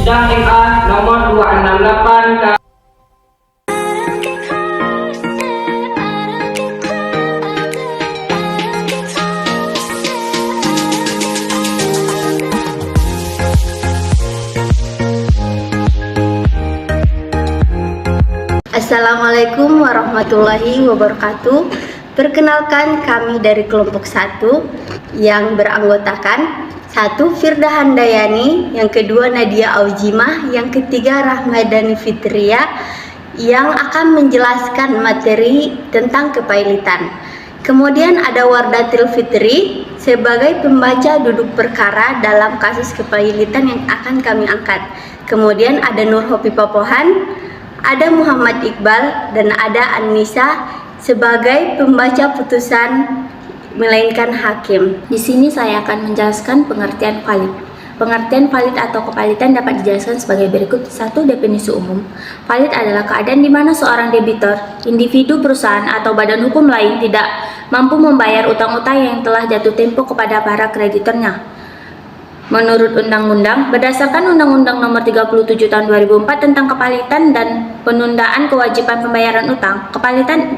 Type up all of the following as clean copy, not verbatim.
Sidang MA nomor 268 Assalamualaikum warahmatullahi wabarakatuh. Perkenalkan, kami dari kelompok 1 yang beranggotakan 1. Firda Handayani, yang kedua Nadia Aujimah, yang ketiga Rahmadani Fitria, yang akan menjelaskan materi tentang kepailitan. Kemudian ada Wardatil Fitri sebagai pembaca duduk perkara dalam kasus kepailitan yang akan kami angkat. Kemudian ada Nur Hopi Popohan, ada Muhammad Iqbal, dan ada Anissa sebagai pembaca putusan melainkan hakim. Di sini saya akan menjelaskan pengertian valid. Pengertian valid atau kepailitan dapat dijelaskan sebagai berikut. 1. Definisi umum. Valid adalah keadaan di mana seorang debitor, individu, perusahaan, atau badan hukum lain tidak mampu membayar utang-utang yang telah jatuh tempo kepada para kreditornya. Menurut undang-undang, berdasarkan Undang-Undang Nomor 37 Tahun 2004 tentang kepailitan dan penundaan kewajiban pembayaran utang, kepailitan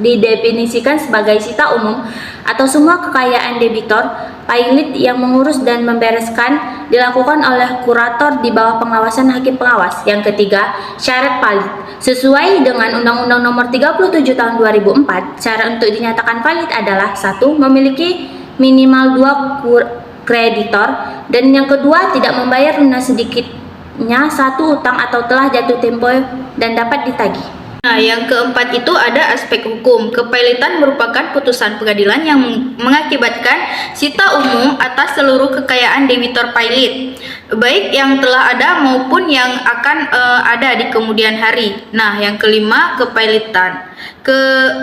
didefinisikan sebagai sita umum atau semua kekayaan debitor pailit yang mengurus dan membereskan dilakukan oleh kurator di bawah pengawasan hakim pengawas. Yang ketiga, syarat valid. Sesuai dengan Undang-Undang Nomor 37 Tahun 2004, syarat untuk dinyatakan valid adalah 1. Memiliki minimal 2 kreditor, dan yang kedua tidak membayar lunas sedikitnya 1 utang atau telah jatuh tempo dan dapat ditagih. Nah, yang keempat itu ada aspek hukum. Kepailitan merupakan putusan pengadilan yang mengakibatkan sita umum atas seluruh kekayaan debitor pailit, baik yang telah ada maupun yang akan ada di kemudian hari. Nah, yang kelima, kepailitan.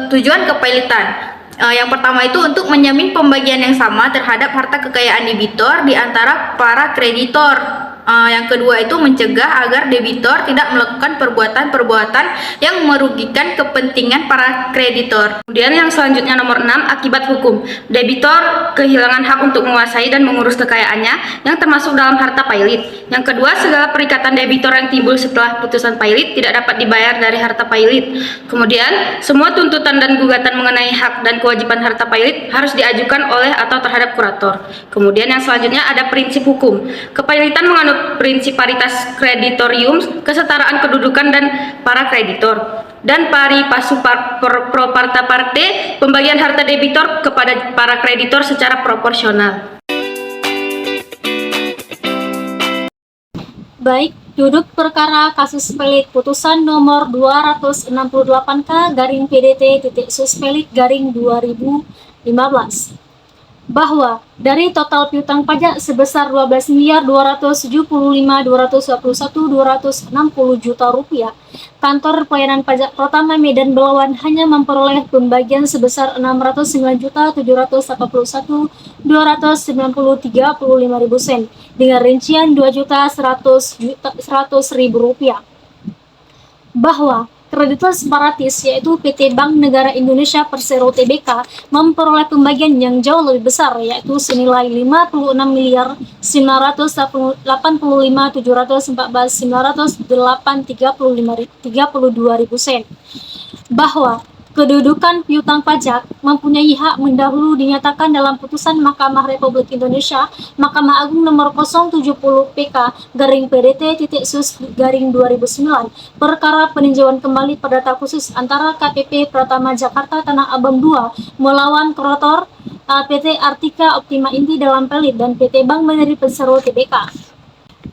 Tujuan kepailitan. Yang pertama itu untuk menjamin pembagian yang sama terhadap harta kekayaan debitor di antara para kreditor. Yang kedua itu mencegah agar debitor tidak melakukan perbuatan-perbuatan yang merugikan kepentingan para kreditor. Kemudian yang selanjutnya nomor 6, akibat hukum. Debitor kehilangan hak untuk menguasai dan mengurus kekayaannya yang termasuk dalam harta pailit. Yang kedua, segala perikatan debitor yang timbul setelah putusan pailit tidak dapat dibayar dari harta pailit. Kemudian, semua tuntutan dan gugatan mengenai hak dan kewajiban harta pailit harus diajukan oleh atau terhadap kurator. Kemudian yang selanjutnya ada prinsip hukum. Kepailitan menganut prinsip paritas kreditorium, kesetaraan kedudukan dan para kreditor, dan pari passu pro parta parte, pembagian harta debitor kepada para kreditor secara proporsional. Baik, duduk perkara kasus pelit putusan nomor 268K garing PDT titik suspelit garing 2015 bahwa dari total piutang pajak sebesar 12.275.221.260 juta rupiah, Kantor Pelayanan Pajak Pertama Medan Belawan hanya memperoleh pembagian sebesar 609.781.290.35 sen dengan rincian 2.100.000 rupiah. Bahwa kreditor separatis yaitu PT Bank Negara Indonesia Persero Tbk memperoleh pembagian yang jauh lebih besar yaitu senilai 56.714.932 sen. Bahwa kedudukan piutang pajak mempunyai hak mendahulu dinyatakan dalam putusan Mahkamah Republik Indonesia Mahkamah Agung nomor 070 PK garing PDT titik sus garing 2009 perkara peninjauan kembali perdata khusus antara KPP Pratama Jakarta Tanah Abang 2 melawan kurator PT Artika Optima Inti dalam Pelit dan PT Bank Mandiri Persero Tbk.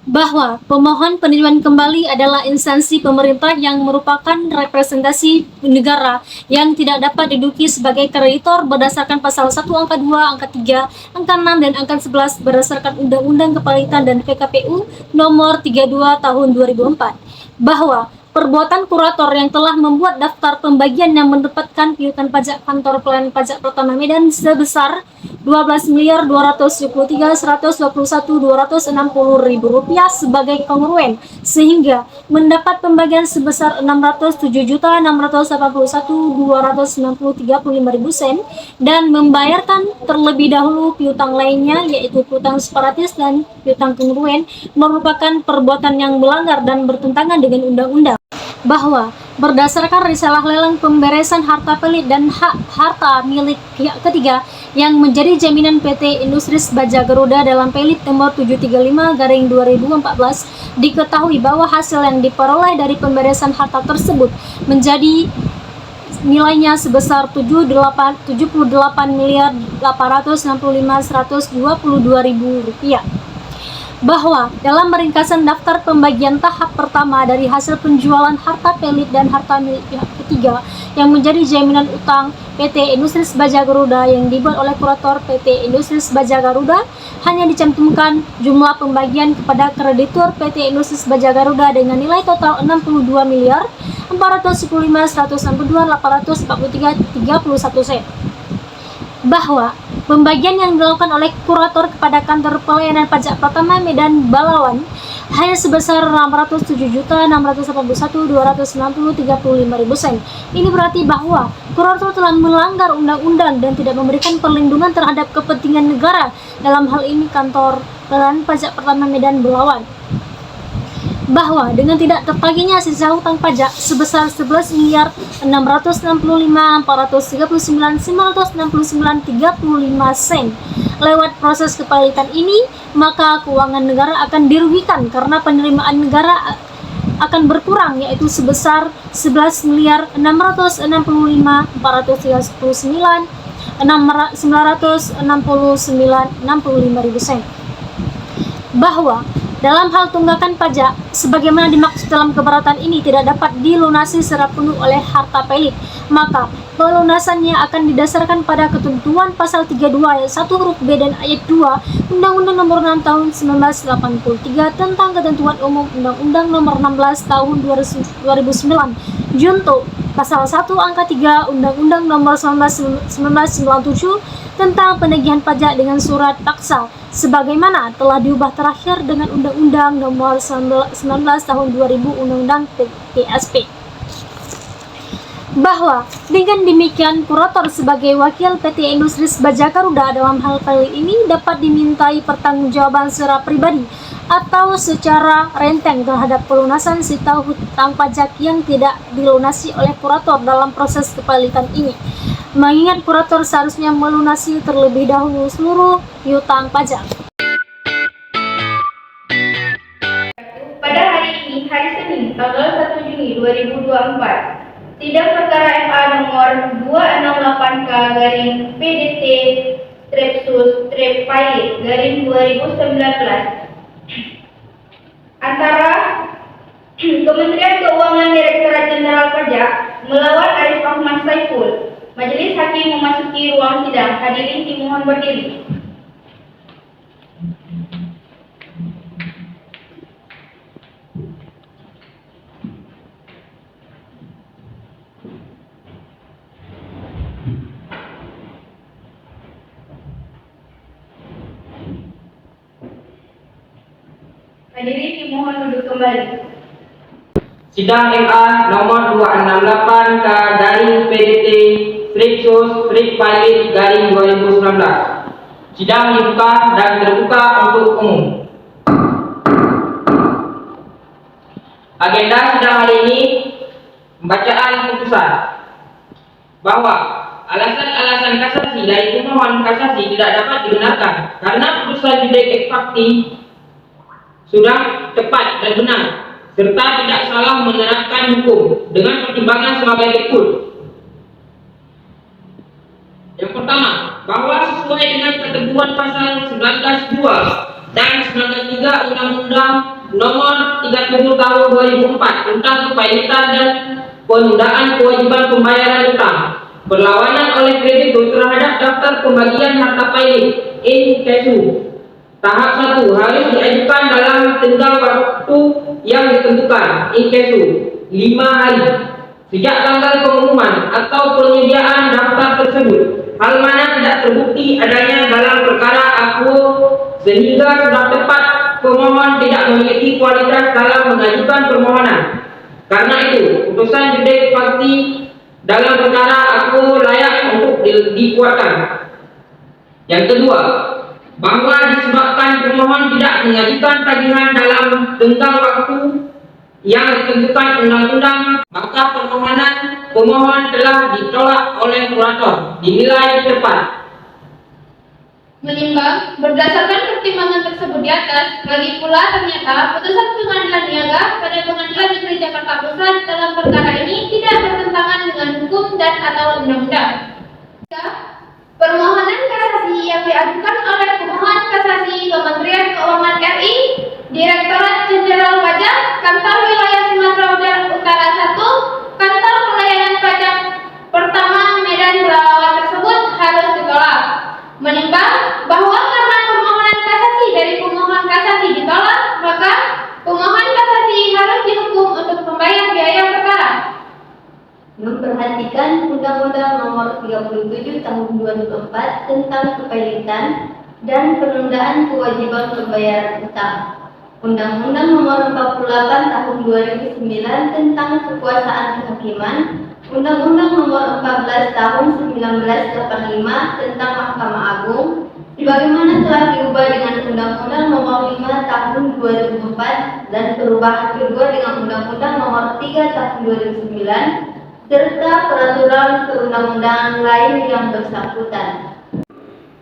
Bahwa pemohon peninjauan kembali adalah instansi pemerintah yang merupakan representasi negara yang tidak dapat diduduki sebagai kreditor berdasarkan pasal 1 angka 2, angka 3, angka 6, dan angka 11 berdasarkan Undang-Undang Kepailitan dan PKPU nomor 32 tahun 2004. Bahwa perbuatan kurator yang telah membuat daftar pembagian yang mendapatkan piutang pajak Kantor Pelayanan Pajak Pertama Medan sebesar Rp12.273.121.260.000 sebagai kongruen sehingga mendapat pembagian sebesar 607.681.293.500 sen dan membayarkan terlebih dahulu piutang lainnya, yaitu piutang separatis dan piutang kongruen, merupakan perbuatan yang melanggar dan bertentangan dengan undang-undang. Bahwa berdasarkan risalah lelang pemberesan harta pelit dan hak harta milik pihak ketiga yang menjadi jaminan PT Industries Baja Garuda dalam pelit nomor 735/2014, diketahui bahwa hasil yang diperoleh dari pemberesan harta tersebut menjadi nilainya sebesar 78.865.122.000 rupiah. Bahwa dalam meringkasan daftar pembagian tahap pertama dari hasil penjualan harta pelit dan harta milik pihak ketiga yang menjadi jaminan utang PT Industries Baja Garuda yang dibuat oleh kurator PT Industries Baja Garuda, hanya dicantumkan jumlah pembagian kepada kreditur PT Industries Baja Garuda dengan nilai total 62.452.162.843.31 sen. Bahwa pembagian yang dilakukan oleh kurator kepada kantor pelayanan pajak Pratama Medan Balawan hanya sebesar 607.681.290.35.000 sen. Ini berarti bahwa kurator telah melanggar undang-undang dan tidak memberikan perlindungan terhadap kepentingan negara, dalam hal ini kantor pelayanan pajak Pratama Medan Balawan. Bahwa dengan tidak tertagihnya sisa hutang pajak sebesar 11.665.439.969.35 sen lewat proses kepalitan ini, maka keuangan negara akan dirugikan karena penerimaan negara akan berkurang, yaitu sebesar 11.665.439.969.65 sen. Bahwa dalam hal tunggakan pajak, sebagaimana dimaksud dalam keberatan ini tidak dapat dilunasi secara penuh oleh harta pelit, maka pelunasannya akan didasarkan pada ketentuan pasal 32 ayat 1 huruf B dan ayat 2 Undang-Undang Nomor 6 Tahun 1983 tentang Ketentuan Umum Undang-Undang Nomor 16 Tahun 2009 junto pasal 1 angka 3 Undang-Undang Nomor 1997 tentang penagihan pajak dengan surat paksa, sebagaimana telah diubah terakhir dengan Undang-Undang Nomor 19 Tahun 2000 Undang-Undang PSP. Bahwa dengan demikian kurator sebagai wakil PT Industries Baja Garuda dalam hal kali ini dapat dimintai pertanggungjawaban secara pribadi atau secara renteng terhadap pelunasan sisa hutang pajak yang tidak dilunasi oleh kurator dalam proses kepalitan ini. Mengingat kurator seharusnya melunasi terlebih dahulu seluruh piutang pajak. Pada hari ini, hari Senin, tanggal 1 Juni 2024, sidang perkara MA nomor 268/PDT/Pilot/2019 antara Kementerian Keuangan Direktorat Jenderal Pajak melawan Arif Ahmad Saiful. Majelis Hakim memasuki ruang sidang. Hadirin dimohon berdiri. Hadirin dimohon duduk kembali. Sidang MA nomor 268/PDT/Pilot/2019. Sidang dibuka dan terbuka untuk umum. Agenda sidang hari ini pembacaan putusan bahwa alasan-alasan kasasi dari pemohon kasasi tidak dapat dibenarkan karena putusan judek ex fakti sudah tepat dan benar serta tidak salah menerapkan hukum dengan pertimbangan sebagai berikut. Yang pertama, bahwa sesuai dengan ketentuan pasal 19.2 dan 19.3 Undang-Undang Nomor 37 Tahun 2004 tentang kepilitan dan penundaan kewajiban pembayaran utang, perlawanan oleh kreditur terhadap daftar pembagian harta pilot in casu tahap 1 harus diajukan dalam tenggang waktu yang ditentukan in casu 5 hari sejak tanggal pengumuman atau penyediaan daftar tersebut, hal mana tidak terbukti adanya dalam perkara aku sehingga sudah tepat pemohon tidak memiliki kualitas dalam mengajukan permohonan. Karena itu, putusan judek fakti dalam perkara aku layak untuk dikuatkan. Yang kedua, bahwa disebabkan pemohon tidak mengajukan tagihan dalam tenggang waktu yang ditentukan undang-undang, maka permohonan pemohon telah ditolak oleh kurator dinilai tepat. Menimbang berdasarkan pertimbangan tersebut di atas, lagi pula ternyata putusan pengadilan niaga pada Pengadilan Negeri Jakarta Pusat dalam perkara ini tidak bertentangan dengan hukum dan atau undang-undang. Permohonan kasasi yang diajukan oleh pemohon kasasi Kementerian Keuangan RI, Direktorat Jenderal Pajak, Kantor Wilayah Sumatera Utara 1, Kantor Pelayanan Pajak Pertama Medan Pelalawan tersebut harus ditolak. Menimbang bahwa karena permohonan kasasi dari pemohon kasasi ditolak, maka pemohon kasasi harus dihukum untuk membayar biaya perkara. Memperhatikan Undang-Undang Nomor 37 Tahun 2004 tentang kepailitan dan penundaan kewajiban pembayaran utang, Undang-Undang Nomor 48 Tahun 2009 tentang kekuasaan kehakiman, Undang-Undang Nomor 14 Tahun 1985 tentang Mahkamah Agung, sebagaimana telah diubah dengan Undang-Undang Nomor 5 Tahun 2004 dan perubahan kedua dengan Undang-Undang Nomor 3 Tahun 2009 serta peraturan perundang-undangan lain yang bersangkutan.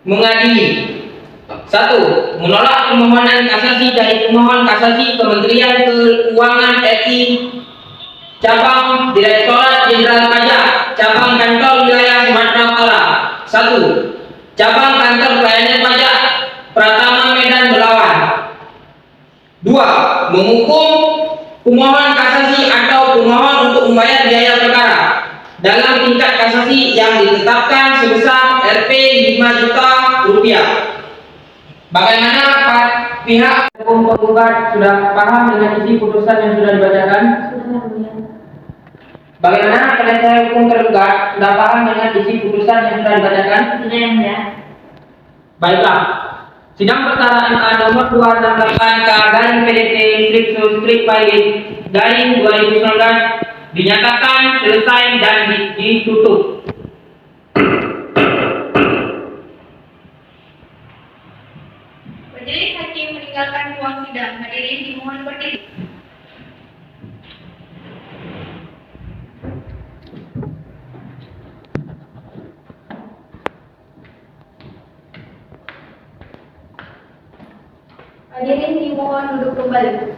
Mengadili. 1. Menolak permohonan kasasi dari pemohon kasasi Kementerian Keuangan RI Cabang Direktorat Jenderal Pajak Cabang Kantor Wilayah Sumatera Utara 1. Cabang Kantor Pelayanan Pajak Pratama Medan Belawan. 2. Menghukum pemohon kasasi atau pemohon untuk membayar biaya perkara dalam tingkat kasasi yang ditetapkan sebesar Rp 5 juta rupiah. Bagaimana pihak hukum penggugat sudah paham dengan isi putusan yang sudah dibacakan? Bagaimana penasihat hukum tergugat sudah paham dengan isi putusan yang sudah dibacakan? Sudah yang mulia. Baiklah. Sidang perkara MA nomor 268-PDT/Pilot/2019 dinyatakan selesai dan ditutup. Majelis hakim meninggalkan ruang sidang. Hadirin dimohon berdiri. Hadirin dimohon duduk kembali.